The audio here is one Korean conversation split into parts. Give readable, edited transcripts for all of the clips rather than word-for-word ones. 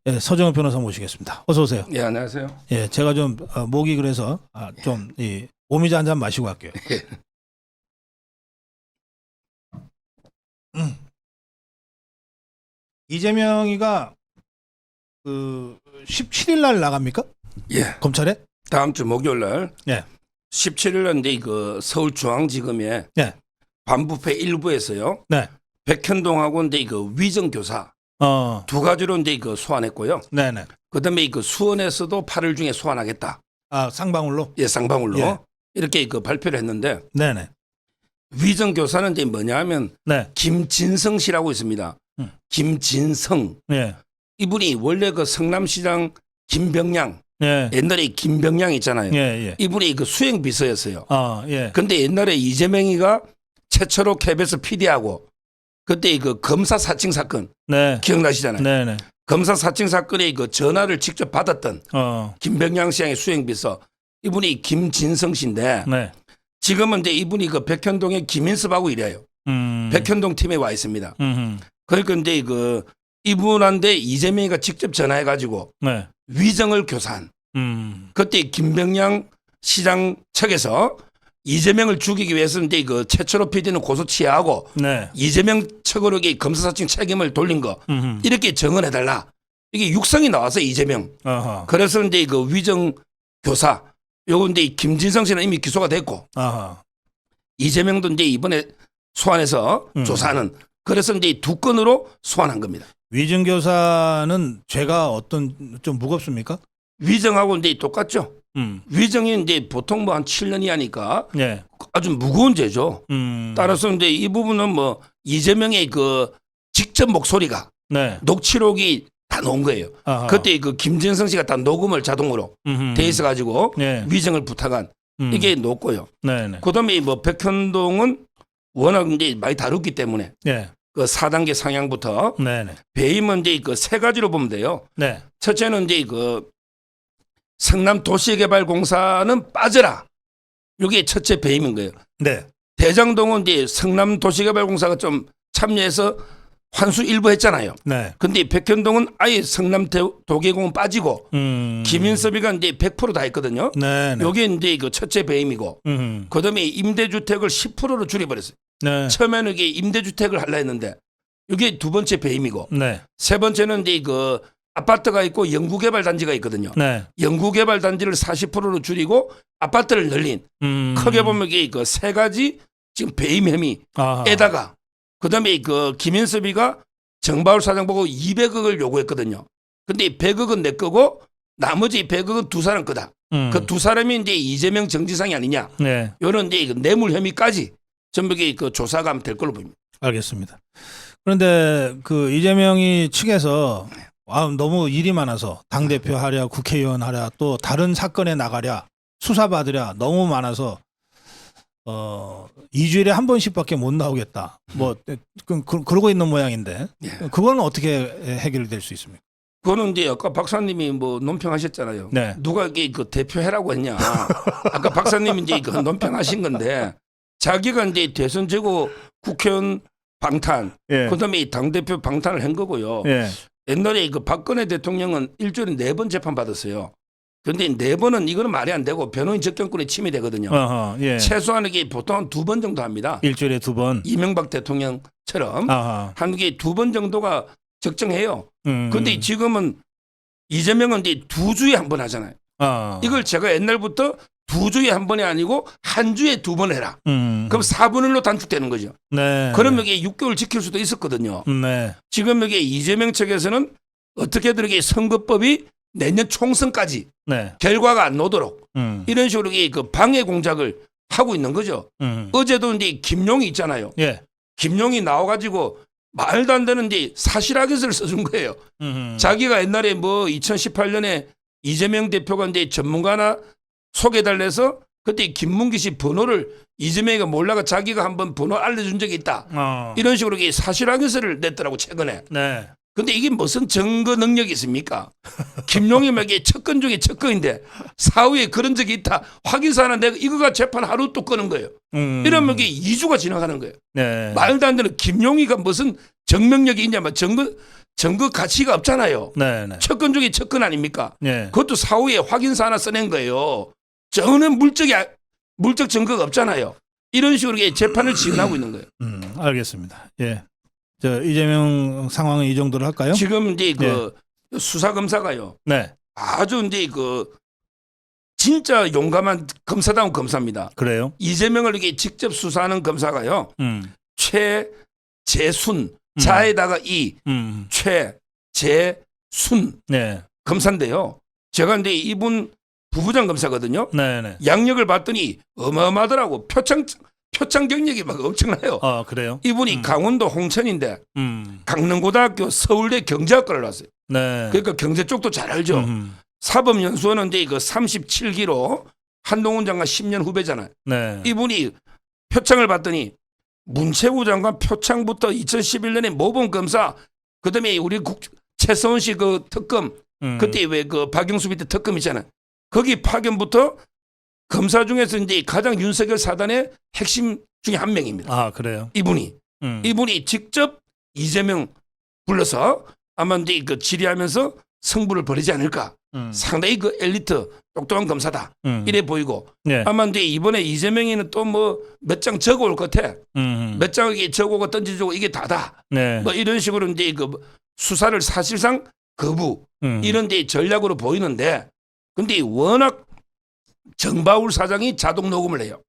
예, 서정훈 변호사 모시겠습니다. 어서 오세요. 예, 안녕하세요. 예, 제가 좀 목이 그래서 좀 오미자 한 잔 마시고 갈게요. 이재명이가 그 17일 날 나갑니까? 예, 검찰에? 다음 주 목요일 날 예. 17일 날인데 그 서울중앙지검에 네. 반부패 일부에서요. 네. 백현동하고 인데 그 위정교사 두 가지로 인데 그 소환했고요. 네네. 그다음에 그 수원에서도 8일 중에 소환하겠다. 아, 쌍방울로? 예, 쌍방울로 예. 이렇게 그 발표를 했는데 네네. 위정교사는 이제 뭐냐하면 네. 김진성 씨라고 있습니다. 김진성 예. 이분이 원래 그 성남시장 김병량 예. 옛날에 김병량 있잖아요. 예. 예. 이분이 그 수행 비서였어요. 예. 근데 옛날에 이재명이가 최초로 KBS PD하고 그때 그 검사 사칭 사건 네. 기억나시잖아요. 네네. 검사 사칭 사건의 그 전화를 직접 받았던 김병량 시장의 수행비서 이분이 김진성 씨인데 네. 지금은 이제 이분이 그 백현동의 김인섭하고 일해요. 백현동 팀에 와 있습니다. 그러니까 이제 그 이분한테 이재명이가 직접 전화해가지고 네. 위정을 교사한 그때 김병량 시장 측에서 이재명을 죽이기 위해서 이제 그 최초로 PD는 고소 취하하고 네. 이재명 측으로 검사사칭 책임을 돌린 거 이렇게 정언해달라. 이게 육성이 나와서 이재명. 아하. 그래서 이제 그 위정 교사 요건 이제 김진성 씨는 이미 기소가 됐고 아하. 이재명도 이제 이번에 소환해서 조사하는 그래서 이제 두 건으로 소환한 겁니다. 위증 교사는 죄가 어떤 좀 무겁습니까? 위정하고 이제 똑같죠. 위정이 이제 보통 뭐 한 7년 이하니까 네. 아주 무거운 죄죠. 따라서 이제 이 부분은 뭐 이재명의 그 직접 목소리가 네. 녹취록이 다 놓은 거예요. 아하. 그때 그 김진성 씨가 다 녹음을 자동으로 돼 있어 가지고 네. 위정을 부탁한 이게 놓고요. 네네. 그다음에 뭐 백현동은 워낙 이제 많이 다뤘기 때문에 네. 그 4단계 상향부터 네네. 배임은 이제 그 세 가지로 보면 돼요. 네. 첫째는 이제 그 성남 도시개발공사는 빠져라. 이게 첫째 배임인 거예요. 네. 대장동은 이제 성남 도시개발공사가 좀 참여해서 환수 일부 했잖아요. 네. 근데 백현동은 아예 성남 도계공은 빠지고 김인섭이가 이제 100%다 했거든요. 네네. 요게 이제 그 첫째 배임이고 그다음에 임대주택을 10%로 줄여버렸어요. 네. 처음에는 이게 임대주택을 하려 했는데 이게 두 번째 배임이고 네. 세 번째는 이제 그 아파트가 있고 영구개발단지가 있거든요. 네. 영구개발단지를 40%로 줄이고 아파트를 늘린 크게 보면 이게 그 세 가지 지금 배임 혐의에다가 그다음에 그 김인섭이가 정바울 사장 보고 200억을 요구했거든요. 근데 100억은 내 거고 나머지 100억은 두 사람 거다. 그 두 사람이 이제 이재명 정지상이 아니냐. 네. 이런 이제 뇌물 혐의까지 전부 그 조사가 하면 될 걸로 보입니다. 알겠습니다. 그런데 그 이재명이 측에서 너무 일이 많아서 당대표 하랴 국회의원 하랴 또 다른 사건에 나가랴 수사받으랴 너무 많아서 2주일에 한 번씩밖에 못 나오겠다. 뭐 그러고 있는 모양인데 그건 어떻게 해결될 수 있습니까? 그거는 이제 아까 박사님이 뭐 논평하셨잖아요. 네. 누가 이게 그 대표해라고 했냐. 아까 박사님이 이제 그 논평하신 건데 자기가 이제 대선 제고 국회의원 방탄, 예. 그다음에 당대표 방탄을 한 거고요. 예. 옛날에 그 박근혜 대통령은 일주일에 4번 재판 받았어요. 그런데 4번은 이거는 말이 안 되고 변호인 접견권이 침해되거든요. 예. 최소한 이게 보통 한 2번 정도 합니다. 일주일에 2번. 이명박 대통령처럼 한 게 2번 정도가 적정해요. 그런데 지금은 이재명은 이제 2주에 한 번 하잖아요. 이걸 제가 옛날부터 2주에 한 번이 아니고 한 주에 2번 해라. 그럼 4분의 1로 단축되는 거죠. 네. 그러면 이게 6개월 지킬 수도 있었거든요. 네. 지금 이게 이재명 측에서는 어떻게든 이게 선거법이 내년 총선까지 네. 결과가 안 나오도록 이런 식으로 그 방해 공작을 하고 있는 거죠. 어제도 이제 김용이 있잖아요. 예. 김용이 나와가지고 말도 안 되는 이제 사실학에서를 써준 거예요. 자기가 옛날에 뭐 2018년에 이재명 대표가 이제 전문가나 소개달래서 그때 김문기 씨 번호를 이재명이가 몰라가 자기가 한번 번호 알려준 적이 있다. 이런 식으로 사실학에서를 냈더라고 최근에. 네. 근데 이게 무슨 증거 능력이 있습니까? 김용임에게 첫 건 중에 첫 건인데 사후에 그런 적이 있다. 확인사는 내가 이거가 재판 하루 또 끄는 거예요. 이러면 이게 2주가 지나가는 거예요. 네. 말도 안 되는 김용희가 무슨 증명력이 있냐면 증거 가치가 없잖아요. 네네. 척근 중에 척근 아닙니까? 네. 그것도 사후에 확인서 하나 써낸 거예요. 저는 물적 증거가 없잖아요. 이런 식으로 이게 재판을 지연하고 있는 거예요. 알겠습니다. 예. 저 이재명 상황은 이 정도로 할까요? 지금 이제 그 수사 검사가요. 네. 아주 이제 그 진짜 용감한 검사다운 검사입니다. 그래요? 이재명을 이렇게 직접 수사하는 검사가요. 최재순 자에다가 이 최재순 네. 검사인데요. 제가 근데 이분 부부장 검사거든요. 네네. 양력을 봤더니 어마어마하더라고. 표창 경력이 막 엄청나요. 아 그래요? 이분이 강원도 홍천인데 음. 강릉고등학교 서울대 경제학과를 나왔어요. 네. 그러니까 경제 쪽도 잘 알죠. 사법연수원은 이제 그 37기로 한동훈 장관 10년 후배잖아요. 네. 이분이 표창을 봤더니 문체부 장관 표창부터 2011년에 모범검사, 그다음에 우리 최서원 씨 그 특검, 그때 왜 그 박영수 밑에 특검 있잖아요. 거기 파견부터 검사 중에서 이제 가장 윤석열 사단의 핵심 중에 한 명입니다. 아 그래요? 이분이 직접 이재명 불러서 아마 이제 그 질의하면서 승부를 벌이지 않을까. 상당히 그 엘리트 똑똑한 검사다. 이래 보이고 네. 아마 이제 이번에 이재명이는 또 뭐 몇 장 적어올 것 같아. 몇 장이 적어오고 던지고 이게 다다. 네. 뭐 이런 식으로 이제 그 수사를 사실상 거부 이런 데 전략으로 보이는데, 근데 워낙 정바울 사장이 자동 녹음을 해요.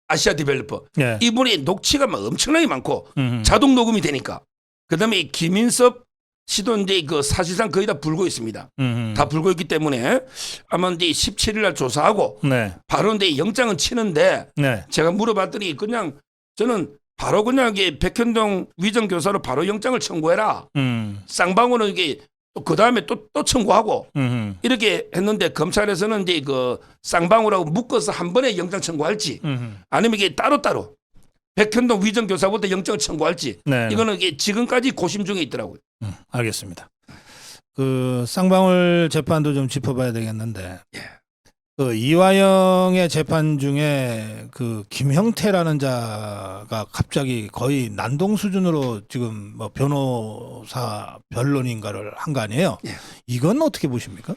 아시아 디벨로퍼. 네. 이분이 녹취가 막 엄청나게 많고 자동 녹음이 되니까. 그다음에 김인섭 씨도 이제 그 사실상 거의 다 불고 있습니다. 다 불고 있기 때문에 아마 이제 17일 날 조사하고 네. 바로 이제 영장은 치는데, 네. 제가 물어봤더니 그냥 저는 바로 그냥 이게 백현동 위정교사로 바로 영장을 청구해라. 쌍방울은 이게 그 다음에 또 청구하고 이렇게 했는데, 검찰에서는 이제 그 쌍방울하고 묶어서 한 번에 영장 청구할지 아니면 이게 따로따로 백현동 위정교사부터 영장을 청구할지, 네. 이거는 이게 지금까지 고심 중에 있더라고요. 알겠습니다. 그 쌍방울 재판도 좀 짚어봐야 되겠는데, 그 이화영의 재판 중에 그 김형태라는 자가 갑자기 거의 난동 수준으로 지금 뭐 변호사 변론인가를 한 거 아니에요? 예. 이건 어떻게 보십니까?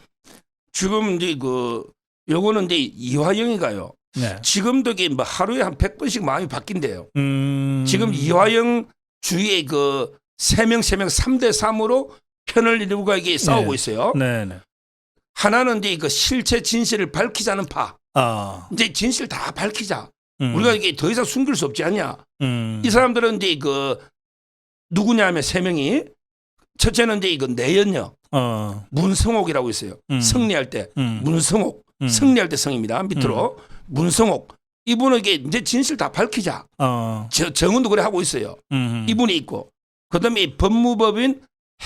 지금 이제 그 요거는 이제 이화영이가요. 네. 지금도 이게 뭐 하루에 한 100번씩 마음이 바뀐대요. 지금 음. 이화영 주위에 그 3명 3대 3으로 편을 이루고 이게 싸우고 있어요. 네네. 하나는 이제 그 실체 진실을 밝히자는 파. 아. 이제 진실 다 밝히자. 우리가 이게 더 이상 숨길 수 없지 않냐. 음. 이 사람들은 이제 그 누구냐면 3명이, 첫째는 이제 이거 내연녀 문성옥이라고 있어요. 승리할 때 문성옥, 승리할 때 성입니다. 밑으로 문성옥. 이분은 이게 이제 진실 다 밝히자. 정은도 그래 하고 있어요. 이분이 있고, 그다음에 법무법인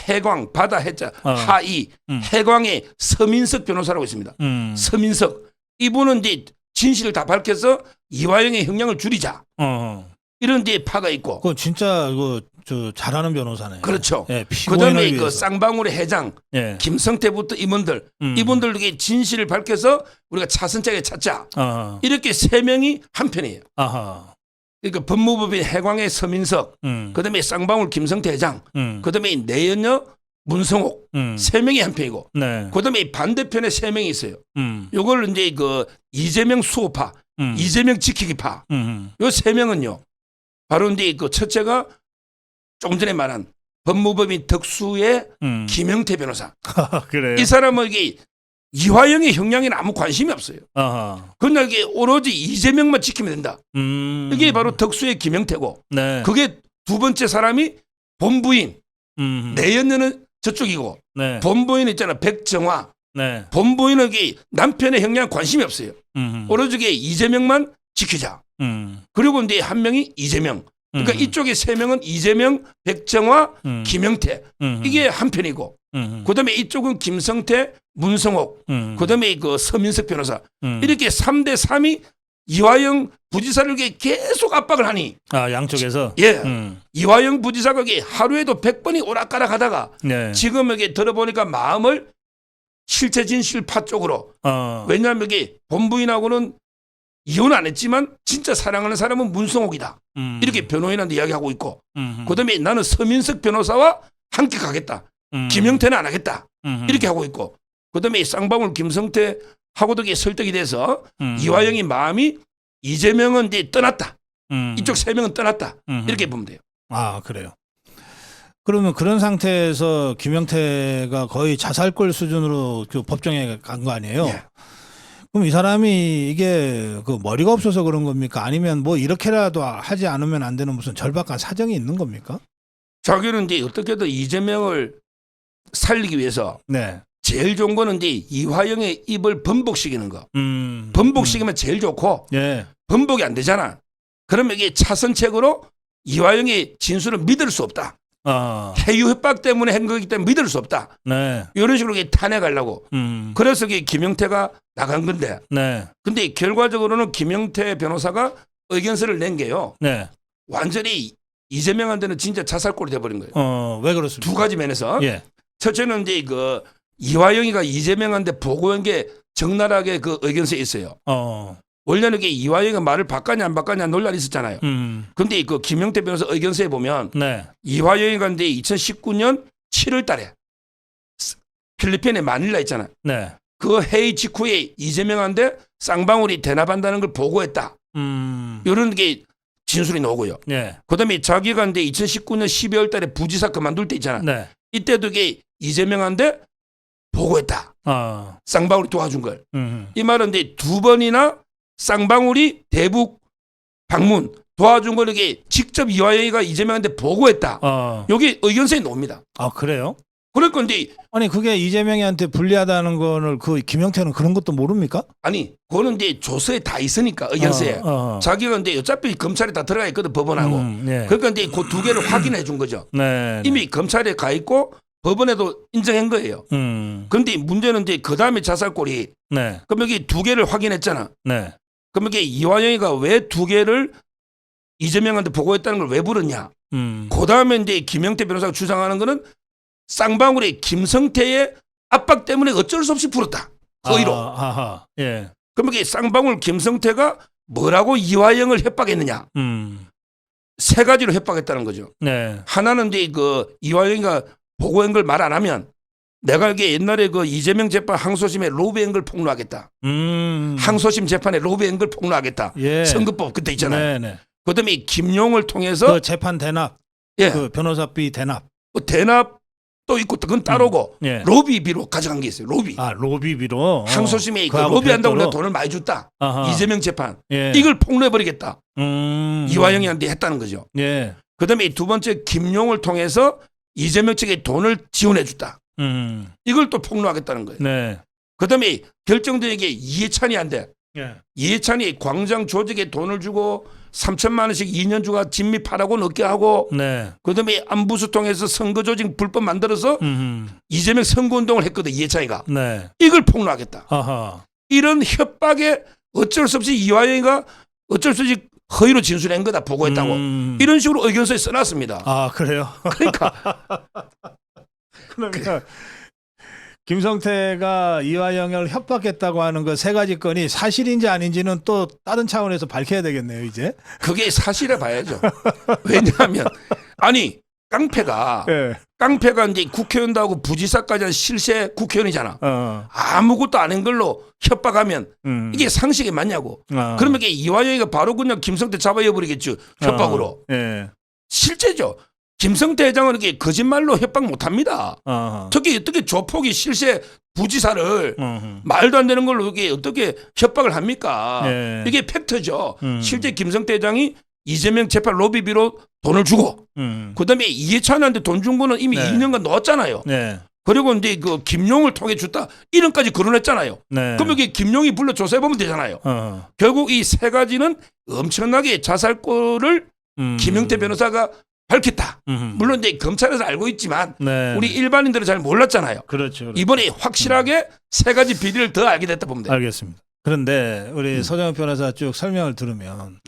해광, 바다 해자 하이 해광의 서민석 변호사라고 있습니다. 서민석. 이분은 이제 진실을 다 밝혀서 이화영의 형량을 줄이자. 이런 데 파가 있고. 그거 진짜 이거 저 잘하는 변호사네요. 그렇죠. 예, 그다음에 피고인을 그 쌍방울의 회장 예. 김성태부터 임원들, 이분들에게 진실을 밝혀서 우리가 차선책에 찾자. 이렇게 3명이 한 편이에요. 아하. 그러니까 법무법인 해광의 서민석, 그다음에 쌍방울 김성태 회장, 그다음에 내연녀 문성옥, 3명이 한 편이고, 네. 그다음에 반대편에 3명이 있어요. 요걸 이제 그 이재명 수호파, 이재명 지키기파, 요 3명은요. 바로 이제 그 첫째가 조금 전에 말한 법무법인 덕수의 김영태 변호사. 그래요. 이 사람은 이게 이화영의 형량에는 아무 관심이 없어요. 그냥 이게 오로지 이재명만 지키면 된다. 이게 바로 덕수의 김영태고, 네. 그게 두 번째 사람이 본부인 내연녀는 저쪽이고, 네. 본부인 있잖아 백정화. 네. 본부인은 이게 남편의 형량 관심이 없어요. 오로지 이게 이재명만 지키자. 그리고 이제 한 명이 이재명. 그러니까 이쪽에 3명은 이재명, 백정화, 김영태. 이게 한 편이고, 그다음에 이쪽은 김성태, 문성옥, 그다음에 그 서민석 변호사. 이렇게 3대 3이 이화영 부지사를 계속 압박을 하니. 아, 양쪽에서. 예. 이화영 부지사가 하루에도 100번이 오락가락 하다가 네. 지금 여기 들어보니까 마음을 실체 진실파 쪽으로. 왜냐하면 여기 본부인하고는 이혼 안 했지만 진짜 사랑하는 사람은 문성옥이다. 이렇게 변호인한테 이야기하고 있고, 그다음에 나는 서민석 변호사와 함께 가겠다. 김영태는 안 하겠다. 이렇게 하고 있고 그다음에 쌍방울 김성태 하고도 설득이 돼서 이화영이 마음이 이재명은 이제 떠났다. 이쪽 세 명은 떠났다. 이렇게 보면 돼요. 아, 그래요. 그러면 그런 상태에서 김영태가 거의 자살골 수준으로 그 법정에 간 거 아니에요? 예. 그럼 이 사람이 이게 그 머리가 없어서 그런 겁니까? 아니면 뭐 이렇게라도 하지 않으면 안 되는 무슨 절박한 사정이 있는 겁니까? 자기는 이제 어떻게든 이재명을 살리기 위해서 네. 제일 좋은 거는 이제 이화영의 입을 번복시키는 거. 번복시키면 제일 좋고 예. 번복이 안 되잖아. 그러면 이게 차선책으로 이화영의 진술을 믿을 수 없다. 해유 협박 때문에 한 거기 때문에 믿을 수 없다. 네. 이런 식으로 탄핵하려고. 그래서 김영태가 나간 건데. 네. 근데 결과적으로는 김영태 변호사가 의견서를 낸 게요. 네. 완전히 이재명한테는 진짜 자살골이 돼버린 거예요. 왜 그렇습니까? 두 가지 면에서. 예. 첫째는 이제 그 이화영이가 이재명한테 보고한 게 적나라하게 그 의견서에 있어요. 원래는 이게 이화영이가 말을 바꿨냐 안 바꿨냐 논란이 있었잖아요. 근데 그 김영태 변호사 의견서에 보면 네. 이화영이가 이제 2019년 7월 달에 필리핀의 마닐라 있잖아요. 네. 그 회의 직후에 이재명한테 쌍방울이 대납한다는 걸 보고했다. 이런 게 진술이 나오고요. 네. 그다음에 자기가 이제 2019년 12월 달에 부지사 그만둘 때 있잖아. 네. 이때도 이게 이재명한테 보고했다. 쌍방울이 도와준 걸. 이 말은 이제 두 번이나 쌍방울이 대북 방문 도와준 걸 이게 직접 이화영이가 이재명한테 보고했다. 여기 의견서에 나옵니다. 아, 그래요? 그러니까 이제 아니 그게 이재명이한테 불리하다는 거를 그 김영태는 그런 것도 모릅니까? 아니 그거는 이제 조서에 다 있으니까 의견서에 자기가 이제 어차피 검찰에 다 들어가 있거든 법원하고. 네. 그러니까 이제 그 두 개를 확인해 준 거죠. 네. 이미 검찰에 가 있고 법원에도 인정한 거예요. 그런데 문제는 이제 그 다음에 자살골이 네. 그럼 여기 두 개를 확인했잖아. 네. 그럼 이게 이화영이가 왜 두 개를 이재명한테 보고했다는 걸 왜 물었냐? 그 다음에 이제 김영태 변호사가 주장하는 거는 쌍방울이 김성태의 압박 때문에 어쩔 수 없이 풀었다. 거의로. 예. 그럼 이게 쌍방울 김성태가 뭐라고 이화영을 협박했느냐? 세 가지로 협박했다는 거죠. 네. 하나는 이제 그 이화영이가 보고한 걸 말 안 하면 내가 이게 옛날에 그 이재명 재판 항소심에 로비한 걸 폭로하겠다. 항소심 재판에 로비한 걸 폭로하겠다. 예. 선거법 그때 있잖아요. 네네. 그다음에 김용을 통해서 그 재판 대납, 예. 그 변호사비 대납. 뭐 대납도 있고 그건 따로고 예. 로비비로 가져간 게 있어요. 로비. 아, 로비비로. 항소심에 그 그하고 로비한다고 별도로? 내가 돈을 많이 줬다. 아하. 이재명 재판. 예. 이걸 폭로해버리겠다. 이화영이한테 했다는 거죠. 예. 그다음에 두 번째 김용을 통해서 이재명 측에 돈을 지원해 줬다. 이걸 또 폭로하겠다는 거예요. 네. 그다음에 결정적인 게 이해찬이 한대. 예. 이해찬이 광장 조직에 돈을 주고 3천만 원씩 2년 주가 진미파라고 넣게 하고 네. 그다음에 안부수 통해서 선거 조직 불법 만들어서 이재명 선거운동을 했거든 이해찬이가. 네. 이걸 폭로하겠다. 아하. 이런 협박에 어쩔 수 없이 이화영이가 어쩔 수 없이 허위로 진술한 거다 보고했다고. 이런 식으로 의견서에 써놨습니다. 아, 그래요? 그러니까 그러면 김성태가 이화영을 협박했다고 하는 그 세 가지 건이 사실인지 아닌지는 또 다른 차원에서 밝혀야 되겠네요, 이제. 그게 사실에 봐야죠. 왜냐하면 아니 깡패가 예. 깡패가 이제 국회의원도 하고 부지사까지 한 실세 국회의원이잖아. 아무것도 안 한 걸로 협박하면 이게 상식에 맞냐고. 그러면 이게 이화영이가 바로 그냥 김성태 잡아여버리겠죠. 협박으로. 예. 실제죠. 김성태 회장은 이게 거짓말로 협박 못합니다. 특히 어떻게 조폭이 실세 부지사를 말도 안 되는 걸로 이게 어떻게 협박을 합니까? 예. 이게 팩트죠. 실제 김성태 회장이 이재명 재판 로비비로 돈을 주고 그다음에 이해찬한테 돈 준 거는 이미 네. 2년간 넣었잖아요. 네. 그리고 이제 그 김용을 통해 줬다 이런까지 거론했잖아요. 네. 그럼 이게 김용이 불러 조사해 보면 되잖아요. 결국 이 세 가지는 엄청나게 자살골을 김영태 변호사가 밝혔다. 물론 이제 검찰에서 알고 있지만 네. 우리 일반인들은 잘 몰랐잖아요. 그렇죠. 이번에 확실하게 세 가지 비리를 더 알게 됐다 보면 돼요. 알겠습니다. 그런데 우리 서정훈 변호사 쭉 설명을 들으면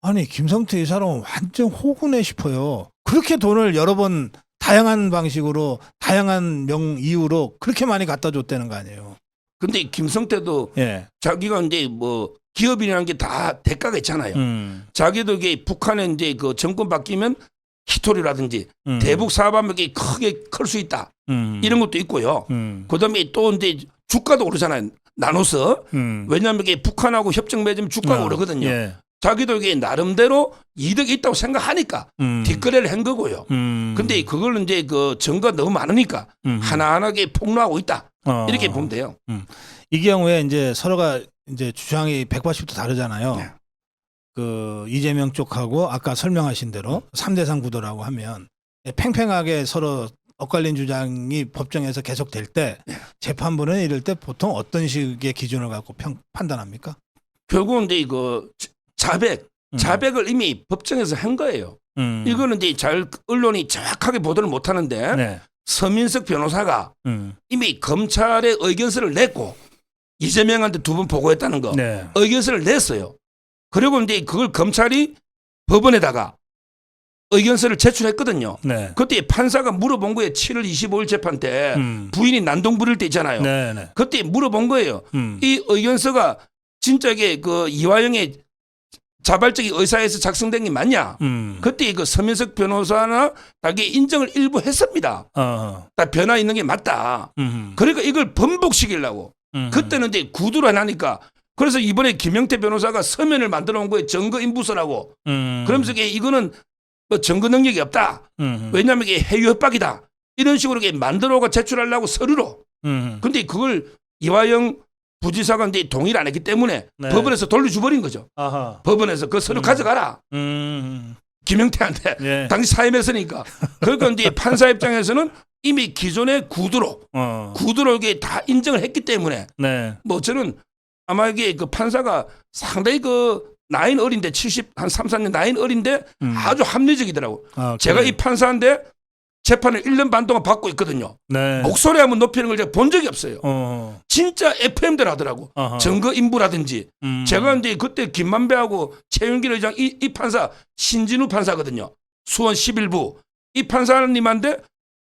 아니 김성태 이 사람은 완전 호구네 싶어요. 그렇게 돈을 여러 번 다양한 방식으로 다양한 이유로 그렇게 많이 갖다 줬다는 거 아니에요. 근데 김성태도 예. 자기가 이제 뭐 기업이라는 게 다 대가가 있잖아요. 자기도 이게 북한에 이제 그 정권 바뀌면 히토리라든지 대북 사업하면 크게 클 수 있다. 이런 것도 있고요. 그다음에 또 이제 주가도 오르잖아요. 나눠서. 왜냐하면 이게 북한하고 협정 맺으면 주가가 오르거든요. 예. 자기도 이게 나름대로 이득이 있다고 생각하니까 뒷거래를 한 거고요. 근데 그걸 이제 그 증거가 너무 많으니까 하나하나게 폭로하고 있다. 이렇게 보면 돼요. 이 경우에 이제 서로가 이제 주장이 180도 다르잖아요. 네. 그 이재명 쪽하고 아까 설명하신 대로 3대3 구도라고 하면 팽팽하게 서로 엇갈린 주장이 법정에서 계속될 때 재판부는 이럴 때 보통 어떤 식의 기준을 갖고 판단합니까? 결국은 이제 이거 자백을 이미 법정에서 한 거예요. 이거는 이제 잘 언론이 정확하게 보도를 못 하는데 네. 서민석 변호사가 이미 검찰에 의견서를 냈고 이재명한테 2번 보고했다는 거 네. 의견서를 냈어요. 그리고 이제 그걸 검찰이 법원에다가 의견서를 제출했거든요. 네. 그때 판사가 물어본 거예요. 7월 25일 재판 때 부인이 난동 부릴 때 있잖아요. 네. 네. 그때 물어본 거예요. 이 의견서가 진짜 이게 그 이화영의 자발적인 의사에서 작성된 게 맞냐? 그때 그 서민석 변호사나 자기 인정을 일부 했습니다. 다 변화 있는 게 맞다. 그러니까 이걸 번복시키려고. 그때는 이제 구두로 해나니까 그래서 이번에 김영태 변호사가 서면을 만들어 온 거예요. 증거 인부서라고. 그러면서 이거는 뭐 증거 능력이 없다. 왜냐하면 이게 해유 협박이다. 이런 식으로 만들어가 제출하려고 서류로. 근데 그걸 이화영 부지사가 이제 동의를 안 했기 때문에 네. 법원에서 돌려줘버린 거죠. 아하. 법원에서 그 서류 가져가라. 김영태한테. 예. 당시 사임했으니까. 그러니까 이제 판사 입장에서는 이미 기존의 구두로 이게 다 인정을 했기 때문에 네. 뭐 저는 아마 이게 그 판사가 상당히 그 나이는 어린데 70 한 3, 4년 나이는 어린데 아주 합리적이더라고. 제가 그래요? 이 판사인데 재판을 1년 반 동안 받고 있거든요. 네. 목소리 한번 높이는 걸 제가 본 적이 없어요. 진짜 FM대로 하더라고. 어허. 증거 인부라든지. 제가 이제 그때 김만배하고 최윤길 의장 이 판사 신진우 판사거든요. 수원 11부. 이 판사님한테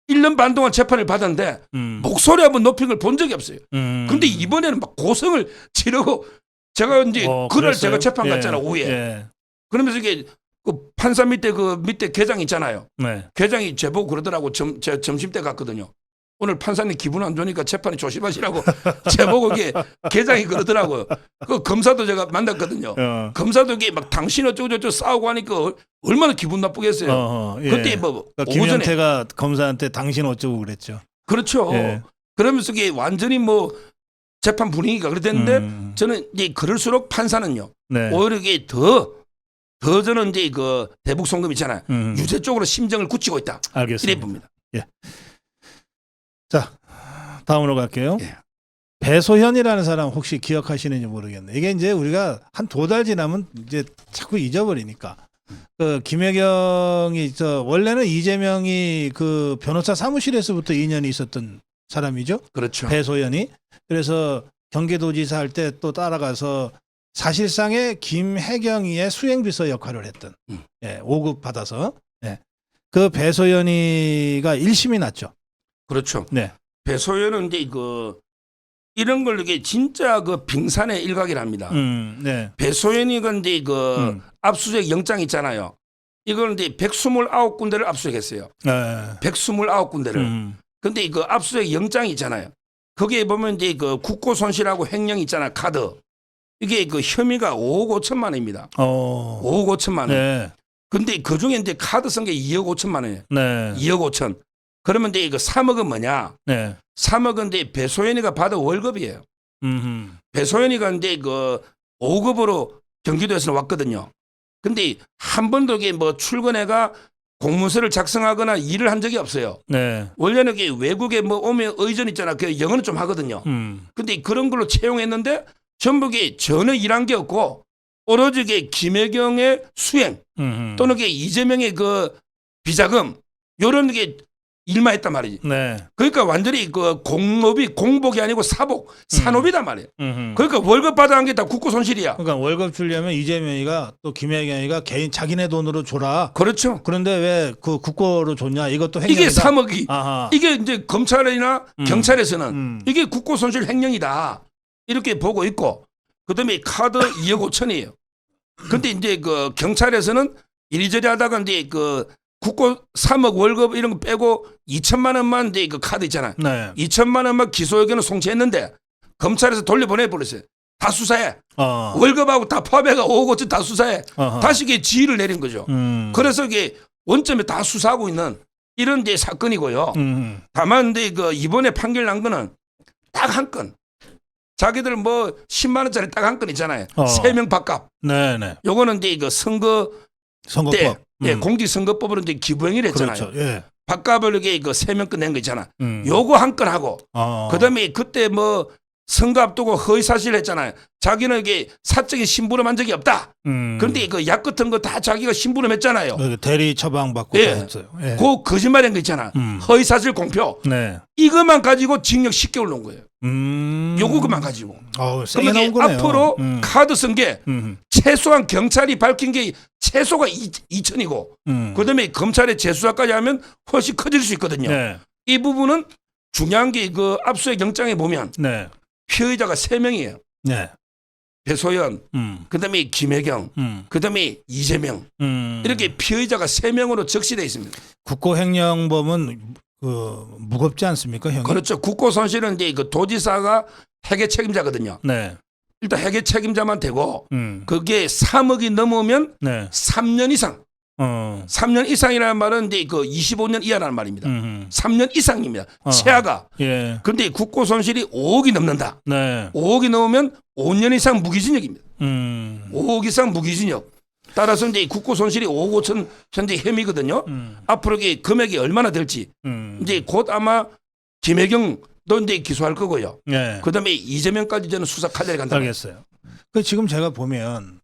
1년 반 동안 재판을 받았는데 목소리 한번 높인 걸 본 적이 없어요. 근데 이번에는 막 고성을 지르고 제가 이제 그날 그랬어요? 제가 재판 예. 갔잖아 오후에. 예. 그러면서 이게 그 판사 밑에 그 밑에 계장 있잖아요. 네. 계장이 제보고 그러더라고. 제가 점심 때 갔거든요. 오늘 판사님 기분 안 좋으니까 재판에 조심하시라고 제보고 이게 계장이 그러더라고요. 그 검사도 제가 만났거든요. 검사도 이게 막 당신 어쩌고저쩌고 싸우고 하니까 얼마나 기분 나쁘겠어요. 예. 그때 뭐 그러니까 오전에 김영태가 검사한테 당신 어쩌고 그랬죠. 그렇죠. 예. 그러면서 이게 완전히 뭐 재판 분위기가 그랬는데 저는 이제 그럴수록 판사는요. 네. 오히려 이게 더 저는 이제 그 대북 송금 있잖아요. 유죄 쪽으로 심정을 굳히고 있다. 알겠습니다. 이래 봅니다. 자, 다음으로 갈게요. 예. 배소현이라는 사람 혹시 기억하시는지 모르겠네. 이게 이제 우리가 한 2달 지나면 이제 자꾸 잊어버리니까. 그 김혜경이 원래는 이재명이 그 변호사 사무실에서부터 인연이 있었던 사람이죠. 그렇죠. 배소현이. 그래서 경기도지사 할 때 또 따라가서 사실상의 김혜경이의 수행비서 역할을 했던 5급 받아서 그 배소연이가 1심이 났죠. 그렇죠. 네. 배소연은 이제 이런 걸 이게 진짜 그 빙산의 일각이랍니다. 네. 배소연이가 이제 압수수색 영장 있잖아요. 이걸 이제 129군데를 압수수색했어요. 129군데를. 근데 그 압수수색 영장이 있잖아요. 거기에 보면 이제 그 국고 손실하고 횡령 있잖아 카드. 이게 그 혐의가 5억 5천만 원입니다. 5억 5천만 원. 네. 근데 그 중에 이제 카드 쓴 게 2억 5천만 원이에요. 네. 2억 5천. 그러면 이제 이거 3억은 뭐냐? 네. 3억은 이제 배소연이가 받은 월급이에요. 배소연이가 이제 그 5급으로 경기도에서 왔거든요. 근데 한 번도 이게 뭐 출근해가 공문서를 작성하거나 일을 한 적이 없어요. 네. 원래는 이게 외국에 뭐 오면 의전 있잖아. 그 영어는 좀 하거든요. 근데 그런 걸로 채용했는데 전부 이게 전혀 일한 게 없고 오로지 이게 김혜경의 수행 또는 이게 이재명의 그 비자금 요런 게 일만 했단 말이지. 네. 그러니까 완전히 그 공복이 아니고 산업이단 말이에요. 그러니까 월급 받아간 게 다 국고 손실이야. 그러니까 월급 주려면 이재명이가 또 김혜경이가 개인 자기네 돈으로 줘라. 그렇죠. 그런데 왜 그 국고로 줬냐? 이것도 횡령이다. 이게 3억이. 아하. 이게 이제 검찰이나 경찰에서는 이게 국고 손실 횡령이다. 이렇게 보고 있고 그다음에 카드 2억 5천이에요. 근데 이제 그 경찰에서는 이리저리 하다가 이제 그 국고 3억 월급 이런 거 빼고 2천만 원만 이제 그 카드 있잖아요. 네. 2천만 원만 기소 의견을 송치했는데 검찰에서 돌려보내버렸어요. 다 수사해. 월급하고 다 포함해가 5억 5천 다 수사해. 다시 이게 지휘를 내린 거죠. 그래서 이게 원점에 다 수사하고 있는 이런 이제 사건이고요. 다만 이제 그 이번에 판결 난 거는 딱 한 건. 자기들 뭐 10만 원짜리 딱 한 건 있잖아요. 3명 밥값. 네네. 요거는 이제 그 선거법. 예, 공직선거법으로 이제 기부행위를 했잖아요. 그렇죠. 예. 밥값을 이렇게 그 3명 끝낸 거 있잖아. 요거 한 건 하고. 그다음에 그때 뭐 선거 앞두고 허위 사실을 했잖아요. 자기는 이게 사적인 심부름 한 적이 없다. 그런데 그 약 같은 거 다 자기가 심부름 했잖아요. 대리 처방 받고 예. 했어요. 예. 그 거짓말한 거 있잖아. 허위 사실 공표. 네. 이것만 가지고 징역 10개월 놓은 거예요. 요거만 가지고. 세게 나온 그러니까 거네요. 앞으로 카드 쓴 게 최소한 경찰이 밝힌 게 최소가 2천이고 그다음에 검찰의 재수사까지 하면 훨씬 커질 수 있거든요. 네. 이 부분은 중요한 게 그 압수수색 영장에 보면 네. 피의자가 3명이에요. 네. 배소연, 그다음에 김혜경, 그다음에 이재명 이렇게 피의자가 3명으로 적시되어 있습니다. 국고횡령범은 그 무겁지 않습니까, 형이? 그렇죠. 국고 손실은 이제 그 도지사가 회계 책임자거든요. 네. 일단 회계 책임자만 되고 그게 3억이 넘으면 네. 3년 이상. 3년 이상이라는 말은 이제 그 25년 이하라는 말입니다. 3년 이상입니다. 최하가. 예. 그런데 국고 손실이 5억이 넘는다. 네. 5억이 넘으면 5년 이상 무기징역입니다. 5억 이상 무기징역. 따라서 이제 국고 손실이 5억 5천 현재 혐의거든요. 앞으로 이게 금액이 얼마나 될지 이제 곧 아마 김혜경도 이제 기소할 거고요. 네. 그다음에 이재명까지 저는 수사 카드를 간다. 알겠어요. 그 지금 제가 보면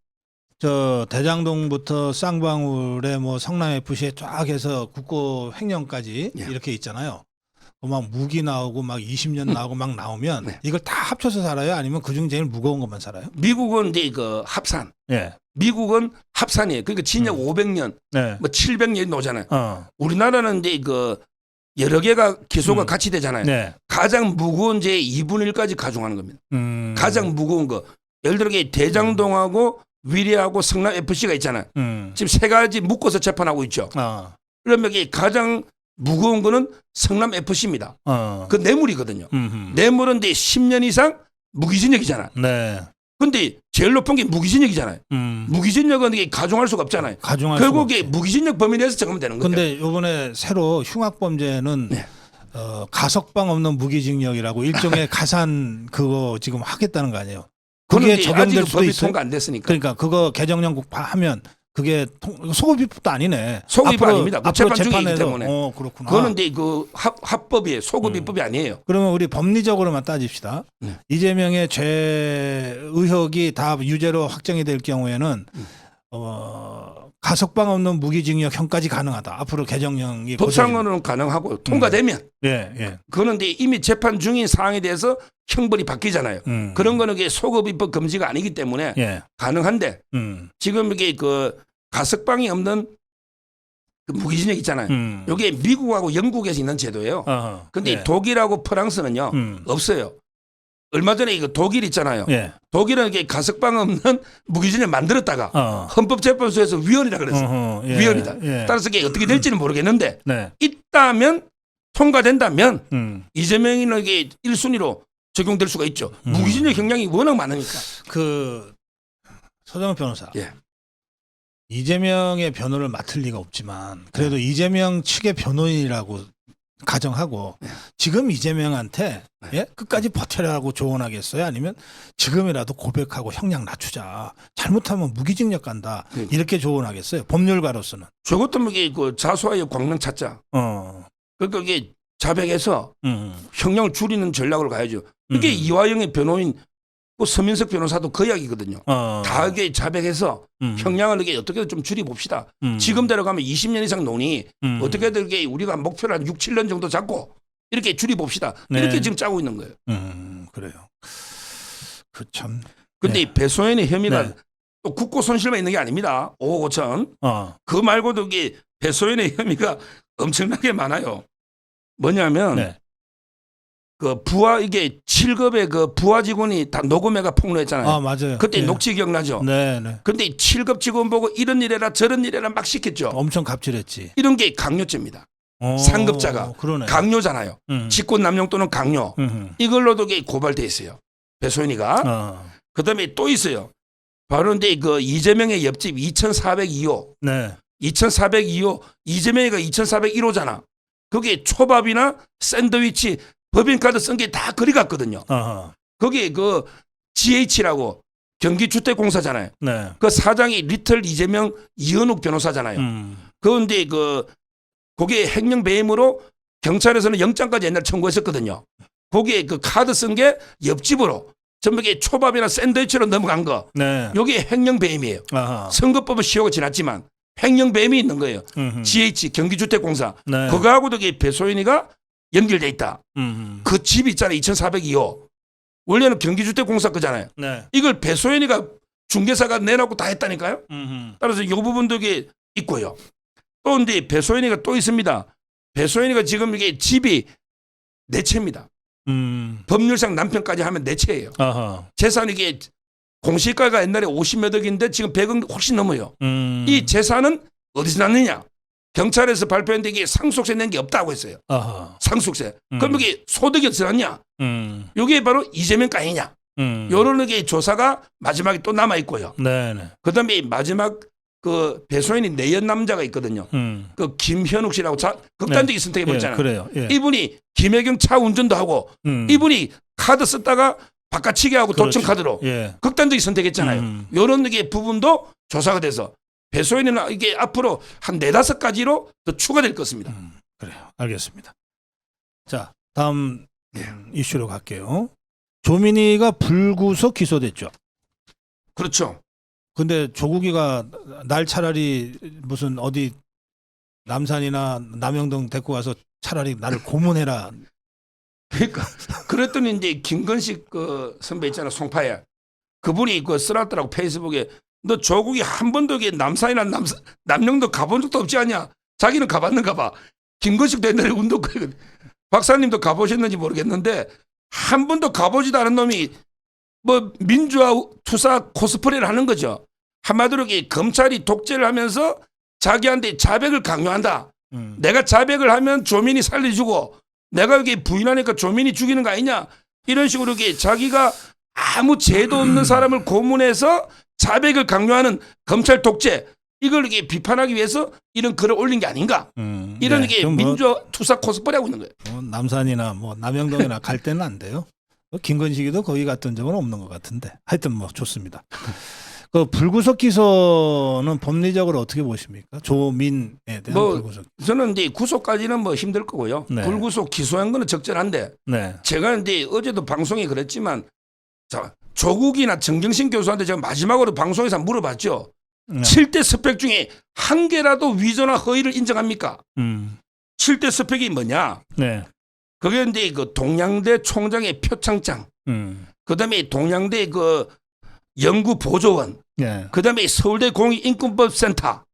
저 대장동부터 쌍방울에 뭐 성남 FC에 쫙 해서 국고 횡령까지 예. 이렇게 있잖아요. 막 무기 나오고 막 20년 나오고 막 나오면 네. 이걸 다 합쳐서 살아요? 아니면 그중 제일 무거운 것만 살아요? 미국은 이제 그 합산. 예. 미국은 합산이에요. 그러니까 진역 500년, 네. 뭐 700년 나오잖아요. 우리나라는 이제 그 여러 개가 기소가 같이 되잖아요. 네. 가장 무거운 죄 2분의 1까지 가중하는 겁니다. 가장 무거운 거. 예를 들어 대장동하고 위례하고 성남 FC가 있잖아요. 지금 3가지 묶어서 재판하고 있죠. 그러면 이게 가장 무거운 거는 성남 FC입니다. 그 뇌물이거든요. 뇌물은 이제 10년 이상 무기징역이잖아. 네. 근데 제일 높은 게 무기징역이잖아요. 무기징역은 이게 가중할 수가 없잖아요. 가중할 결국에 무기징역 범위 내에서 적으면 되는 거죠. 근데 이번에 새로 흉악범죄는 네. 가석방 없는 무기징역이라고 일종의 가산 그거 지금 하겠다는 거 아니에요? 그게 그게 적용될 아직 수도 법이 있어요. 통과 안 됐으니까. 그러니까 그거 개정령 하면 그게 소급입법도 아니네. 소급입법 아닙니다. 그 앞으로 재판 중이기 재판에서 때문에. 그렇구나. 그거는 이제 그 합법이에요. 소급입법이 아니에요. 그러면 우리 법리적으로만 따집시다. 네. 이재명의 죄 의혹이 다 유죄로 확정이 될 경우에는 가석방 없는 무기징역형까지 가능하다. 앞으로 개정령이 법상으로는 가능하고 통과되면 예. 그거는 이제 이미 재판 중인 사항에 대해서 형벌이 바뀌잖아요. 그런 거는 이게 소급입법 금지가 아니기 때문에 예. 가능한데 지금 이게 그 가석방이 없는 그 무기징역 있잖아요. 이게 미국하고 영국에서 있는 제도예요. 근데 예. 독일하고 프랑스는요 없어요. 얼마 전에 이거 독일 있잖아요. 예. 독일은 이게 가석방 없는 무기징역 만들었다가 헌법재판소에서 위헌이라 그랬어요. 예. 위헌이다. 예. 따라서 이게 어떻게 될지는 모르겠는데 네. 있다면 통과된다면 이재명이는 이게 1순위로 적용될 수가 있죠. 무기징역 형량이 워낙 많으니까. 그 서정훈 변호사. 예. 이재명의 변호를 맡을 리가 없지만 그래도 이재명 측의 변호인이라고 가정하고 지금 이재명한테 끝까지 버텨라고 조언하겠어요? 아니면 지금이라도 고백하고 형량 낮추자. 잘못하면 무기징역 간다. 이렇게 조언하겠어요? 법률가로서는. 저것도 이게 그 자수하여 광명 찾자. 그러니까 이게 자백해서 형량을 줄이는 전략으로 가야죠. 이게 이화영의 변호인 그 서민석 변호사도 그 이야기거든요. 다 이게 자백해서 형량을 이게 어떻게든 좀 줄여봅시다. 지금대로 가면 20년 이상 노니 어떻게든 이게 우리가 목표를 한 6, 7년 정도 잡고 이렇게 줄여봅시다. 이렇게 네. 지금 짜고 있는 거예요. 그래요. 그 참. 근데 이 배소연의 혐의가 네. 또 국고 손실만 있는 게 아닙니다. 5억 5천. 그 말고도 이게 배소연의 혐의가 엄청나게 많아요. 뭐냐면 네. 그 부하 이게 7급의 그 부하 직원이 다 녹음해가 폭로했잖아요. 아, 맞아요. 그때 예. 녹취 기억나죠? 네, 네. 근데 7급 직원 보고 이런 일 해라 저런 일 해라 막 시켰죠. 엄청 갑질했지. 이런 게 강요죄입니다. 어, 상급자가 그러네. 강요잖아요. 직권 남용 또는 강요. 이걸로도 고발돼 있어요. 배소연이가. 그다음에 또 있어요. 바로 근데 그 이재명의 옆집 2402호. 네. 2402호 이재명이가 2401호잖아. 거기에 초밥이나 샌드위치 법인카드 쓴 게 다 거리 갔거든요. 거기에 그 GH라고 경기주택공사잖아요. 네. 그 사장이 리틀 이재명 이현욱 변호사잖아요. 그런데 그 거기에 횡령 배임으로 경찰에서는 영장까지 옛날 청구했었거든요. 거기에 그 카드 쓴 게 옆집으로 전부 게 초밥이나 샌드위치로 넘어간 거. 네. 여기에 횡령 배임이에요. 아하. 선거법은 시효가 지났지만 횡령 배임이 있는 거예요. GH 경기주택공사. 네. 그거하고도 배소연이가 연결돼 있다. 그 집 있잖아요. 2402호. 원래는 경기주택공사 거잖아요. 네. 이걸 배소연이가 중개사가 내놓고 다 했다니까요. 따라서 이 부분도 이게 있고요. 또 근데 배소연이가 또 있습니다. 배소연이가 지금 이게 집이 네 채입니다. 법률상 남편까지 하면 네 채예요. 아하. 재산이 이게 공시가가 옛날에 50몇 억인데 지금 100억 훨씬 넘어요. 이 재산은 어디서 났느냐? 경찰에서 발표했는데 이게 상속세 낸 게 없다고 했어요. 아하. 상속세. 그럼 이게 소득이 어디서 났냐? 이게 바로 이재명 까이냐? 요런 게 조사가 마지막에 또 남아 있고요. 네네. 그다음에 마지막 그 배소연이 내연 남자가 있거든요. 그 김현욱 씨라고 극단적인 선택해 보잖아요. 그래요. 예. 이분이 김혜경 차 운전도 하고 이분이 카드 썼다가 바깥치기 하고 그렇죠. 도청 카드로 예. 극단적인 선택했잖아요. 이런 게 부분도 조사가 돼서 배소연이는 이게 앞으로 한 4-5가지로 더 추가될 것입니다. 그래요. 알겠습니다. 자, 다음 이슈로 갈게요. 조민희가 불구속 기소됐죠. 그렇죠. 근데 조국이가 날 차라리 무슨 어디 남산이나 남영동 데리고 가서 차라리 나를 고문해라. 그러니까 그랬더니 이제 김건식 그 선배 있잖아, 송파에. 그분이 그 써놨더라고 페이스북에. 너 조국이 한 번도 남산이나 남영동 가본 적도 없지 않냐? 자기는 가봤는가 봐. 김건식도 옛날에 운동거리거든. 박사님도 가보셨는지 모르겠는데 한 번도 가보지도 않은 놈이 뭐 민주화 투사 코스프레를 하는 거죠. 한마디로 검찰이 독재를 하면서 자기한테 자백을 강요한다. 내가 자백을 하면 조민이 살려주고 내가 여기 부인하니까 조민이 죽이는 거 아니냐. 이런 식으로 자기가 아무 죄도 없는 사람을 고문해서 자백을 강요하는 검찰 독재. 이걸 비판하기 위해서 이런 글을 올린 게 아닌가. 이런 네, 뭐, 민주화 투사 코스프레 하고 있는 거예요. 남산이나 뭐 남영동이나 갈 때는 안 돼요. 김건식이도 거기 갔던 적은 없는 것 같은데. 하여튼 뭐 좋습니다. 그 불구속 기소는 법리적으로 어떻게 보십니까? 조민에 대한 불구속. 저는 이제 구속까지는 뭐 힘들 거고요. 네. 불구속 기소한 거는 적절한데 네. 제가 이제 어제도 방송에 그랬지만 자, 조국이나 정경심 교수한테 제가 마지막으로 방송에서 물어봤죠. 네. 7대 스펙 중에 한 개라도 위조나 허위를 인정합니까? 7대 스펙이 뭐냐? 네. 그게 이제 그 동양대 총장의 표창장, 그다음에 동양대 그 연구 보조원, 네. 그다음에 서울대 공익인권법센터,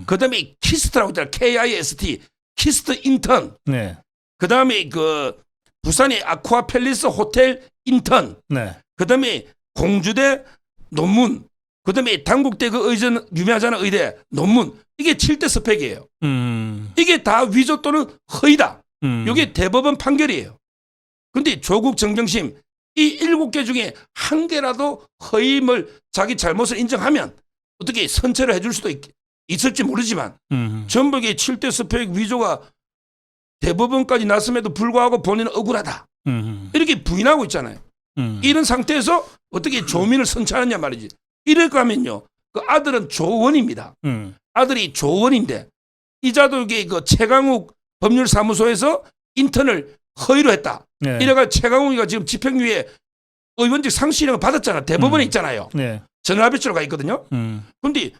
그다음에 키스트라고 있잖아. KIST, 키스트 인턴, 네. 그다음에 그 부산의 아쿠아 팰리스 호텔 인턴, 네. 그다음에 공주대 논문, 그다음에 당국대 그 의전 유명하잖아 의대 논문. 이게 7대 스펙이에요. 이게 다 위조 또는 허위다. 이게 대법원 판결이에요. 근데 조국 정경심 이 7개 중에 한 개라도 허위임을 자기 잘못을 인정하면 어떻게 선처를 해줄 수도 있을지 모르지만 전부 이게 7대 스펙 위조가 대법원까지 났음에도 불구하고 본인은 억울하다. 이렇게 부인하고 있잖아요. 이런 상태에서 어떻게 조민을 선처하느냐 말이지. 이럴 거면요. 그 아들은 조원입니다. 아들이 조원인데 이자도 이게 그 최강욱 법률사무소에서 인턴을 허위로 했다. 네. 이래가 최강욱이가 지금 집행유예 의원직 상실형을 받았잖아. 대법원에 있잖아요. 네. 전화배치로 가 있거든요. 그런데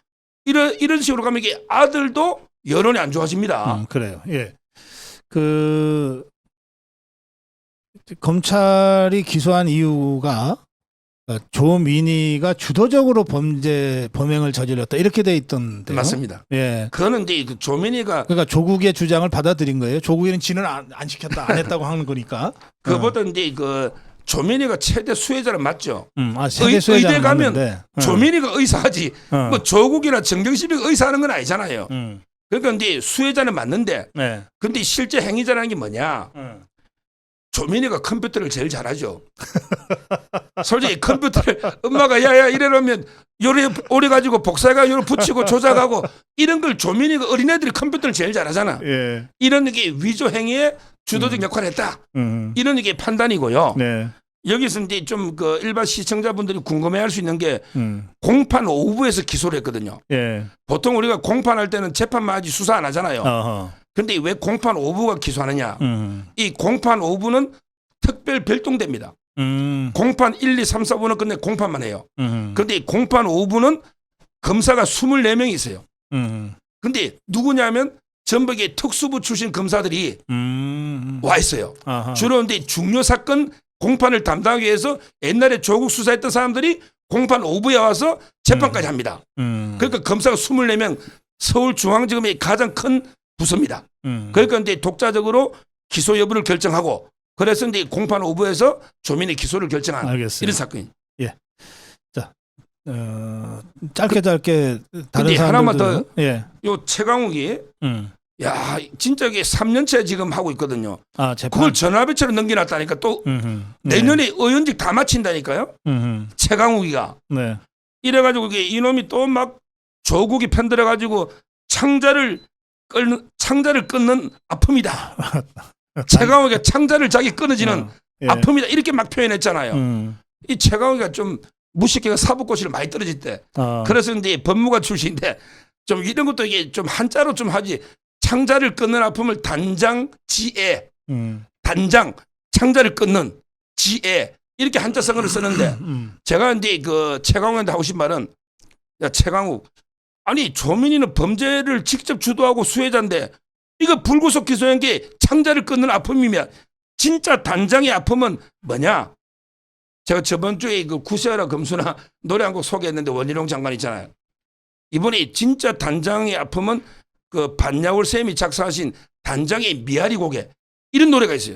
이런 식으로 가면 이게 아들도 여론이 안 좋아집니다. 그래요. 예. 그 검찰이 기소한 이유가 조민희가 주도적으로 범행을 저질렀다 이렇게 돼 있던데요. 맞습니다. 예. 그거는 이제 그 조민희가 그러니까 조국의 주장을 받아들인 거예요. 조국이는 지는 안 시켰다, 안 했다고 하는 거니까. 그보다 이제 그 조민희가 최대 수혜자는 맞죠. 세대 수혜자는 의대 가면 맞는데. 조민희가 의사하지 뭐 조국이나 정경심이 의사하는 건 아니잖아요. 그러니까 이제 수혜자는 맞는데, 네. 근데 실제 행위자라는 게 뭐냐? 조민희가 컴퓨터를 제일 잘하죠. 솔직히 컴퓨터를 엄마가 야야 이래놓으면 요래 오래 가지고 복사해가 요래 붙이고 조작하고 이런 걸 조민희가 어린애들이 컴퓨터를 제일 잘하잖아. 예. 이런 게 위조 행위에 주도적 역할을 했다. 이런 게 판단이고요. 네. 여기서 이제 좀 그 일반 시청자분들이 궁금해할 수 있는 게 공판 5부에서 기소를 했거든요. 예. 보통 우리가 공판할 때는 재판만 하지 수사 안 하잖아요. 어허. 근데 왜 공판 5부가 기소하느냐? 이 공판 5부는 특별 별동대입니다. 공판 1, 2, 3, 4부는 근데 공판만 해요. 근데 이 공판 5부는 검사가 24명이 있어요. 근데 누구냐면 전북의 특수부 출신 검사들이 와 있어요. 아하. 주로 근데 중요 사건 공판을 담당하기 위해서 옛날에 조국 수사했던 사람들이 공판 5부에 와서 재판까지 합니다. 그러니까 검사가 24명, 서울중앙지검의 가장 큰 부서입니다. 그러니까 이제 독자적으로 기소 여부를 결정하고, 그래서 이제 공판 5부에서 조민희 기소를 결정한 알겠어요. 이런 사건이. 예. 자, 짧게 다른 근데 사람들도 하나만 더. 예. 요 최강욱이 야 진짜 이게 3년째 지금 하고 있거든요. 아, 재판. 그걸 전화배치로 넘겨놨다니까 또 내년에 의원직 다 마친다니까요. 최강욱이가. 네. 이래가지고 이게 이놈이 또 막 조국이 편들어가지고 창자를 끊는 아픔이다. 최강욱이가 창자를 자기 끊어지는 예. 아픔이다. 이렇게 막 표현했잖아요. 이 최강욱이가 좀 무식해가 사법고시를 많이 떨어졌대. 그래서 이제 법무가 출신인데 좀 이런 것도 이게 좀 한자로 좀 하지. 창자를 끊는 아픔을 단장지애, 단장 창자를 끊는 지애 이렇게 한자성어를 쓰는데 제가 이제 그 최강욱한테 하고 싶은 말은, 야 최강욱, 아니 조민희는 범죄를 직접 주도하고 수혜자인데 이거 불구속 기소한 게 창자를 끊는 아픔이면 진짜 단장의 아픔은 뭐냐? 제가 저번 주에 그 구세아라 검수나 노래 한 곡 소개했는데 원희룡 장관 있잖아요. 이번에 진짜 단장의 아픔은 그 반야월 쌤이 작사하신 단장의 미아리 곡에 이런 노래가 있어요.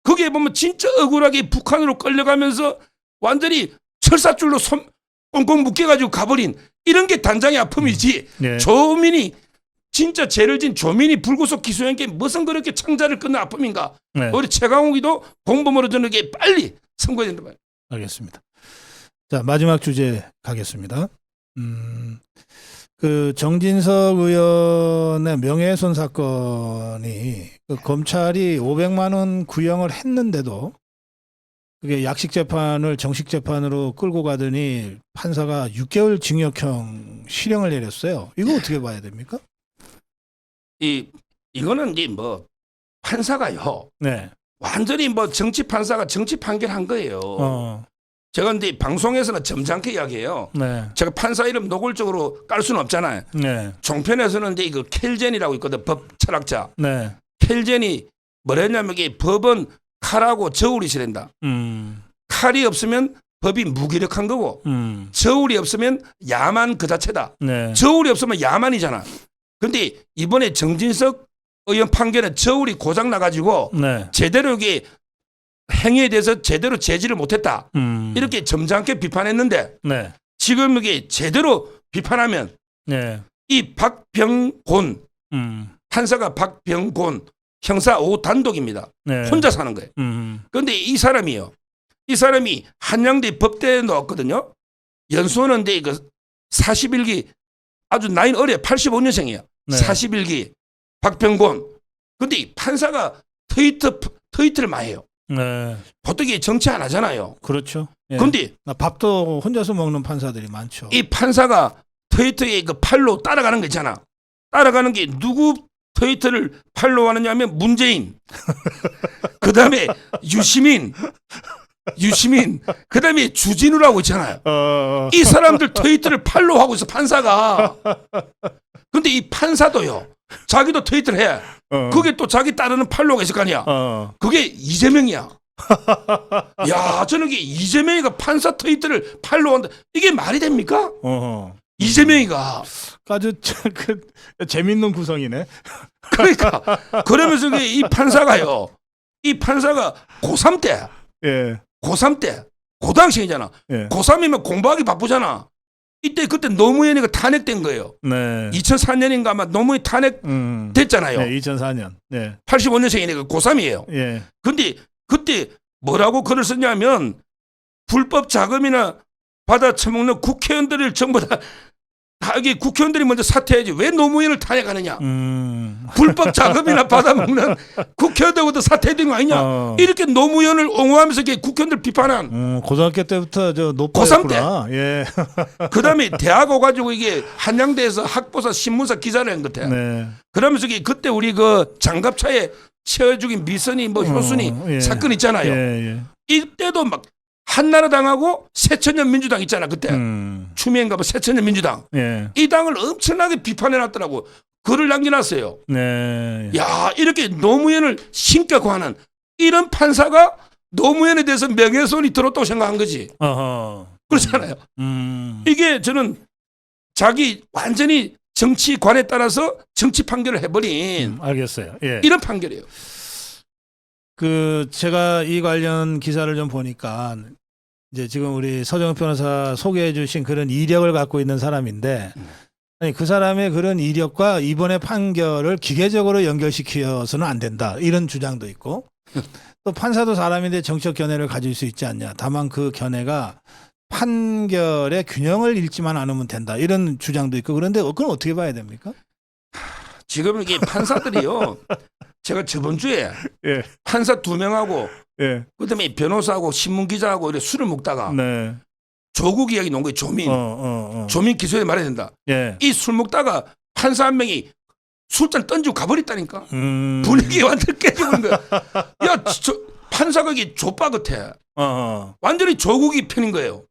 거기에 보면 진짜 억울하게 북한으로 끌려가면서 완전히 철사줄로 손 꽁꽁 묶여가지고 가버린 이런 게 단장의 아픔이지. 네. 조민이 진짜 죄를 진 조민이 불구속 기소한 게 무슨 그렇게 창자를 끊는 아픔인가. 네. 우리 최강욱이도 공범으로 저는 게 빨리 선고해야 된다 말이에요. 알겠습니다. 자, 마지막 주제 가겠습니다. 그 정진석 의원의 명예훼손 사건이 그 검찰이 500만 원 구형을 했는데도 그게 약식 재판을 정식 재판으로 끌고 가더니 판사가 6개월 징역형 실형을 내렸어요. 이거 어떻게 봐야 됩니까? 이거는 이제 뭐 판사가요. 네. 완전히 뭐 정치 판사가 정치 판결한 거예요. 제가 근데 방송에서는 점잖게 이야기해요. 네. 제가 판사 이름 노골적으로 깔 수는 없잖아요. 네. 종편에서는 이제 이거 켈젠이라고 있거든. 법 철학자. 네. 켈젠이 뭐랬냐면 이게 법은 칼하고 저울이 있어야 된다. 칼이 없으면 법이 무기력한 거고 저울이 없으면 야만 그 자체다. 네. 저울이 없으면 야만이잖아. 근데 이번에 정진석 의원 판결은 저울이 고장 나가지고 네. 제대로 이게 행위에 대해서 제대로 제지를 못했다. 이렇게 점잖게 비판했는데 네. 지금 이게 제대로 비판하면 네. 이 박병곤 판사가 박병곤 형사 5단독입니다. 네. 혼자 사는 거예요. 그런데 이 사람이요. 이 사람이 한양대 법대에 넣었거든요. 연수원인데 이거 41기 아주 나이 어려 85년생이에요. 네. 41기 박병곤. 근데 이 판사가 트위트를 많이 해요. 네. 보통 이게 정치 안 하잖아요. 그렇죠. 예. 근데 밥도 혼자서 먹는 판사들이 많죠. 이 판사가 트위터에 그 팔로우 따라가는 거 있잖아. 따라가는 게 누구 트위터를 팔로우하느냐 하면 문재인. 그다음에 유시민. 그다음에 주진우라고 있잖아요. 이 사람들 트위터를 팔로우하고 있어 판사가. 근데 이 판사도요. 자기도 트위터를 해. 그게 또 자기 따르는 팔로우가 있을 거 아니야. 그게 이재명이야. 야, 저는 이게 이재명이가 판사 트위터를 팔로우 한다. 이게 말이 됩니까? 이재명이가. 아주 그 재밌는 구성이네. 그러니까 그러면서 이 판사가요. 이 판사가 고3 때, 예. 고3 때, 고등학생이잖아. 예. 고3이면 공부하기 바쁘잖아. 그때 노무현이가 탄핵된 거예요. 네. 2004년인가 아마 노무현 탄핵 됐잖아요. 네, 2004년. 네. 85년생이니까 고3이에요. 예. 근데 그때 뭐라고 글을 썼냐면 불법 자금이나 받아 처먹는 국회의원들을 전부 다 이게 국회의원들이 먼저 사퇴해야지 왜 노무현을 탄핵하느냐. 불법 자금이나 받아먹는 국회의원들부터 사퇴된 거 아니냐. 이렇게 노무현을 옹호하면서 국회의원들 비판한. 고등학교 때부터 저 고3 노파였구나. 예. 그다음에 대학 와가지고 이게 한양대에서 학보사 신문사 기자를 한 것 같아. 네. 그러면서 그때 우리 그 장갑차에 채워 죽인 미선이 뭐 효순이 예. 사건 있잖아요. 예. 이때도 막 한나라당하고 새천년 민주당 있잖아 그때. 추미애인가 봐 새천년 민주당. 예. 이 당을 엄청나게 비판해놨더라고. 글을 남겨놨어요. 네. 야, 이렇게 노무현을 신격화하는 이런 판사가 노무현에 대해서 명예훼손이 들었다고 생각한 거지. 어허. 그렇잖아요. 이게 저는 자기 완전히 정치관에 따라서 정치 판결을 해버린 알겠어요. 예. 이런 판결이에요. 그 제가 이 관련 기사를 좀 보니까 이제 지금 우리 서정욱 변호사 소개해 주신 그런 이력을 갖고 있는 사람인데 아니 그 사람의 그런 이력과 이번의 판결을 기계적으로 연결시켜서는 안 된다. 이런 주장도 있고 또 판사도 사람인데 정치적 견해를 가질 수 있지 않냐. 다만 그 견해가 판결의 균형을 잃지만 않으면 된다. 이런 주장도 있고 그런데 그건 어떻게 봐야 됩니까? 지금 이게 판사들이요. 제가 저번 주에 예. 판사 2명하고 예. 그다음에 변호사하고 신문기자하고 이렇게 술을 먹다가 네. 조국 이야기 놓은 거예요. 조민. 조민 기소에 말해야 된다. 예. 이 술 먹다가 판사 한 명이 술잔 던지고 가버렸다니까. 분위기 완전 깨지고 있는 거야. 야, 판사가 이게 족바 같아. 완전히 조국이 편인 거예요.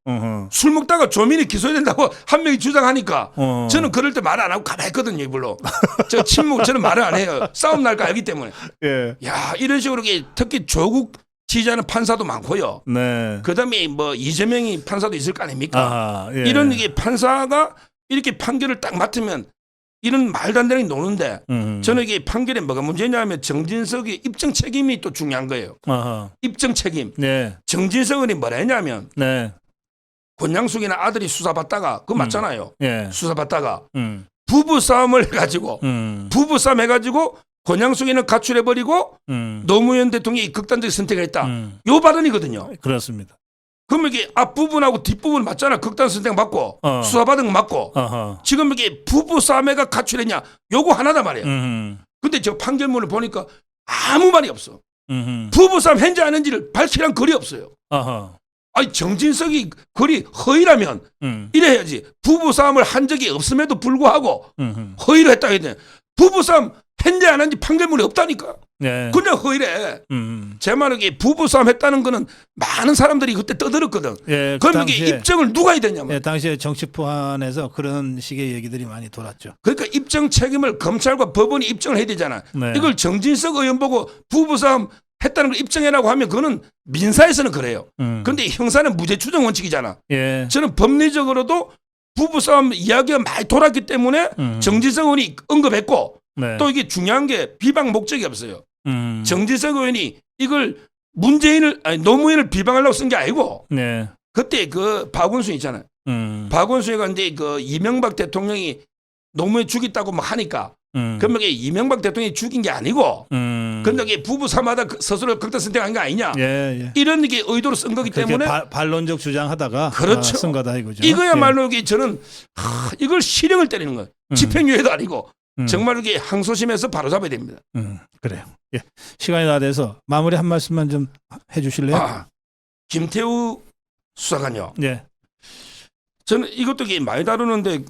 술 먹다가 조민이 기소해야 된다고 한 명이 주장하니까 저는 그럴 때 말 안 하고 가만히 있거든요. 이불로. 저 침묵 저는 말을 안 해요. 싸움 날 거 알기 때문에. 예. 야, 이런 식으로 특히 조국 지지하는 판사도 많고요. 네. 그다음에 뭐 이재명이 판사도 있을 거 아닙니까? 예. 이런 이게 판사가 이렇게 판결을 딱 맡으면 이런 말도 안 되는 게 노는데 저는 이게 판결에 뭐가 문제냐면 정진석의 입증 책임이 또 중요한 거예요. 입증 책임. 네. 정진석은 뭐라 했냐면 네. 권양숙이나 아들이 수사받다가 그거 맞잖아요. 예. 수사받다가 부부 싸움을 해가지고 부부 싸움 해가지고 권양숙이는 가출해버리고 노무현 대통령이 극단적 선택을 했다. 요 발언이거든요. 그렇습니다. 그러면 이게 앞부분하고 뒷부분 맞잖아. 극단 선택 맞고 수사받은 거 맞고 지금 이게 부부 싸움에가 가출했냐 요거 하나다 말이에요. 근데 저 판결문을 보니까 아무 말이 없어. 부부 싸움 했는지 안 했는지를 밝히란 글이 없어요. 아니 정진석이 글이 허위라면 이래야지. 부부 싸움을 한 적이 없음에도 불구하고 허위를 했다 해야 돼. 부부 싸움 했는지 안 했는지 판결문이 없다니까. 네. 그냥 허위래. 제 말은 이게 부부싸움 했다는 거는 많은 사람들이 그때 떠들었거든. 예, 그럼 이게 입증을 누가 해야 되냐면. 예, 당시에 정치포안에서 그런 식의 얘기들이 많이 돌았죠. 그러니까 입증 책임을 검찰과 법원이 입증을 해야 되잖아. 네. 이걸 정진석 의원 보고 부부싸움 했다는 걸 입증해라고 하면 그거는 민사에서는 그래요. 그런데 형사는 무죄 추정 원칙이잖아. 예. 저는 법리적으로도 부부싸움 이야기가 많이 돌았기 때문에 정진석 의원이 언급했고 네. 또 이게 중요한 게 비방 목적이 없어요. 정진석 의원이 이걸 노무현을 비방하려고 쓴 게 아니고 네. 그때 그 박원순 있잖아요. 박원순이가 이제 그 이명박 대통령이 노무현 죽였다고 막 하니까 그러면 이명박 대통령이 죽인 게 아니고 근데 이게 부부 싸움하다 스스로 극단 선택한 게 아니냐. 예. 이런 게 의도로 쓴 거기 때문에 반론적 주장하다가 그렇죠. 쓴 거다 이거죠. 이거야말로 이게 저는 이걸 실형을 때리는 거예요. 집행유예도 아니고 정말 이게 항소심에서 바로 잡아야 됩니다. 그래요. 예. 시간이 다 돼서 마무리 한 말씀만 좀 해주실래요? 김태우 수사관요. 예. 저는 이것도 많이 다루는데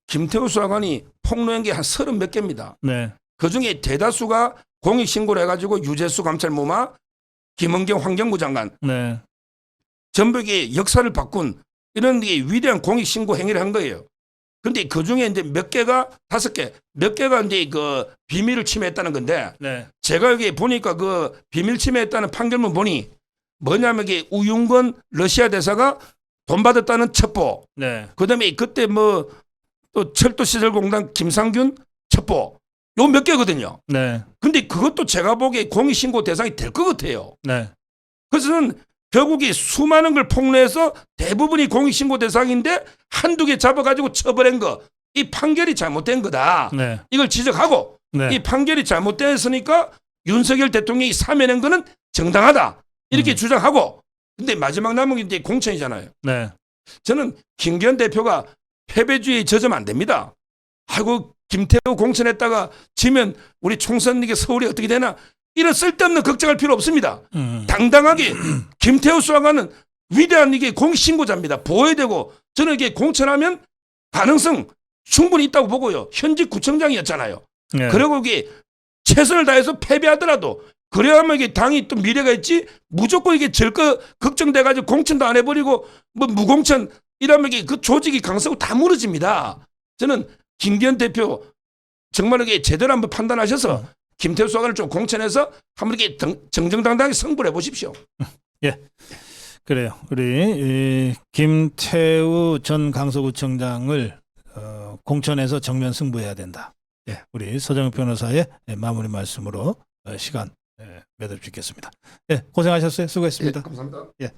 김태우 수사관이 폭로한 게 한 30몇 개입니다. 네. 그 중에 대다수가 공익신고를 해가지고 유재수 감찰무마, 김은경 환경부 장관, 네. 전부 이게 역사를 바꾼 이런 게 위대한 공익신고 행위를 한 거예요. 근데 그 중에 이제 몇 개가 5개, 몇 개가 이제 그 비밀을 침해했다는 건데 네. 제가 여기 보니까 그 비밀 침해했다는 판결문 보니 뭐냐면 이게 우윤건 러시아 대사가 돈 받았다는 첩보. 네. 그다음에 그때 뭐 또 철도시설공단 김상균 첩보. 요 몇 개거든요. 네. 근데 그것도 제가 보기에 공익신고 대상이 될 것 같아요. 네. 그래서 저는 결국에 수많은 걸 폭로해서 대부분이 공익신고 대상인데 한두 개 잡아가지고 처벌한 거. 이 판결이 잘못된 거다. 네. 이걸 지적하고 네. 이 판결이 잘못됐으니까 윤석열 대통령이 사면한 거는 정당하다. 이렇게 주장하고 근데 마지막 남은 게 이제 공천이잖아요. 네. 저는 김기현 대표가 패배주의에 젖으면 안 됩니다. 아이고 김태우 공천했다가 지면 우리 총선 이게 서울이 어떻게 되나 이런 쓸데없는 걱정할 필요 없습니다. 당당하게 김태우 수사관은 위대한 이게 공신고자입니다. 보호해야 되고 저는 이게 공천하면 가능성 충분히 있다고 보고요. 현직 구청장이었잖아요. 네. 그리고 이게 최선을 다해서 패배하더라도 그래야만 이게 당이 또 미래가 있지 무조건 이게 질 거 걱정돼가지고 공천도 안 해버리고 뭐 무공천 이러면 이게 그 조직이 강성고 다 무너집니다. 저는 김기현 대표 정말 이게 제대로 한번 판단하셔서 김태우 수사관을 좀 공천해서 한번 이렇게 정정당당하게 승부를 해보십시오. 예. 그래요. 우리 김태우 전 강서구청장을 공천해서 정면 승부해야 된다. 예. 우리 서정욱 변호사의 마무리 말씀으로 시간 매듭 짓겠습니다. 예. 고생하셨어요. 수고했습니다. 감사합니다. 예.